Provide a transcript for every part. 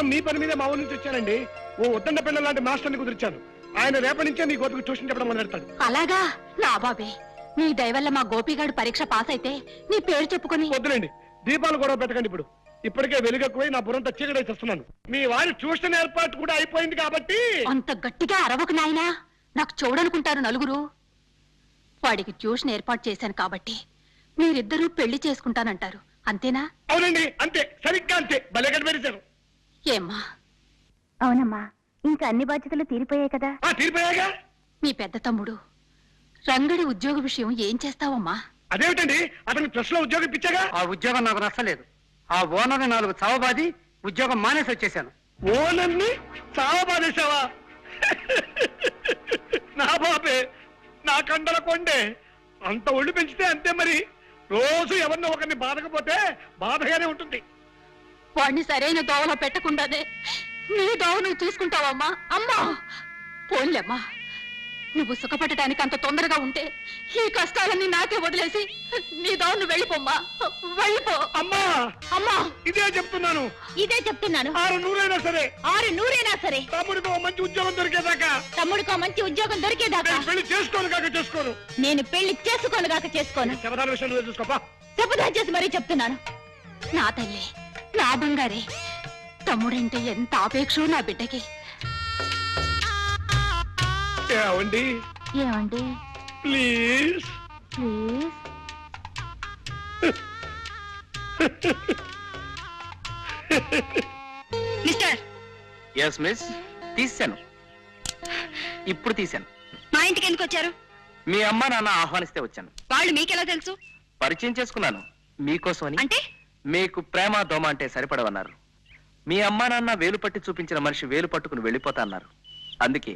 కేవలం మీ పని మీదే మా ఊరి నుంచి వచ్చానండి. ఓ ఉద్దండ పిల్లల లాంటి మాస్టర్ని కుదిర్చాను. ఆయన రేపటి నుంచే మీ గోపికి ట్యూషన్ చెప్పడం మొదలెడతాడు. అలాగా? నా బాబే, నీ దయవల్ల మా గోపిగాడు పరీక్ష పాస్ అయితే నీ పేరు చెప్పుకొని. వద్దులేండి, దీపాలు గొడవ పెట్టకండి. ఇప్పటికే వెలుగెక్కువై నా బుర్రంతా చీకటై చేస్తున్నాను. మీ వారి ట్యూషన్ ఏర్పాటు కూడా అయిపోయింది కాబట్టి. అంత గట్టిగా అరవకు నాయనా, నాకు చూడనుకుంటారు నలుగురు. వాడికి ట్యూషన్ ఏర్పాటు చేశాను కాబట్టి మీరిద్దరూ పెళ్లి చేసుకుంటానంటారు, అంతేనా? అవునండి, అంతే, సరిగ్గా అంతే. భలే కనిపెట్టారు. ఏమ్మా? అవునమ్మా, ఇంకా అన్ని బాధ్యతలు తీరిపోయాయి కదా. తీరిపోయాగా. మీ పెద్ద తమ్ముడు రంగడి ఉద్యోగ విషయం ఏం చేస్తావమ్మా? అదేమిటండి, అతనికి ప్రెస్ లో ఉద్యోగం ఇచ్చాగా. ఆ ఉద్యోగం నాకు నచ్చలేదు. ఆ ఓనర్ని 4 చావబాది ఉద్యోగం మానేసి వచ్చేసాను. ఓనర్ని చావబాదేశావా? నా బాబే, నా కండల కొండే. అంత ఒళ్ళు పెంచితే అంతే మరి. రోజు ఎవరినో ఒకరిని బాధకపోతే బాధగానే ఉంటుంది. వాడిని సరైన దోవలో పెట్టకుండానే నీ దోవ నువ్వు చూసుకుంటావమ్మా. అమ్మా పోన్లేమ్మా, నువ్వు సుఖపడటానికి అంత తొందరగా ఉంటే ఈ కష్టాలన్నీ నాకే వదిలేసి నీ దోవ నువ్వు వెళ్ళిపోమ్మా, వెళ్ళిపో. అమ్మా అమ్మా, ఇదే చెప్తున్నాను. ఇదే చెప్తున్నాను. 600 సరే, 600 సరే, తమ్ముడికి ఓ మంచి ఉద్యోగం దొరికేదాకా. తమ్ముడికో మంచి ఉద్యోగం దొరికేదాకా నేను పెళ్లి చేసుకోను కాక చేసుకోను. నేను పెళ్లి చేసుకోను కాక చేసుకోను. శబదాల విషయం నువ్వే చూసుకోపా. శపథం చేసి మరీ చెప్తున్నాను. నా తల్లి, నా బంగారే, తమ్ముడంటే ఎంత ఆపేక్షో నా బిడ్డకి. ఏమండి? ఏమండి? Please please. Mister. Yes miss, తీశాను. ఇప్పుడు తీశాను. మా ఇంటికి ఎందుకు వచ్చారు? మీ అమ్మ నాన్న ఆహ్వానిస్తే వచ్చాను. వాళ్ళు మీకెలా తెలుసు? పరిచయం చేసుకున్నాను మీకోసమని. అంటే మీకు ప్రేమ దోమ అంటే సరిపడవన్నారు. మీ అమ్మా నాన్న వేలు పట్టి చూపించిన మనిషి వేలు పట్టుకుని వెళ్ళిపోతా అన్నారు. అందుకే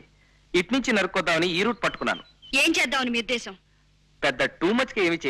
ఇట్నుంచి నరుక్కొద్దామని ఈ రూట్ పట్టుకున్నాను. ఏం చేద్దామని మీ ఉద్దేశం? పెద్ద టూ మచ్ కి ఏమి చేయను.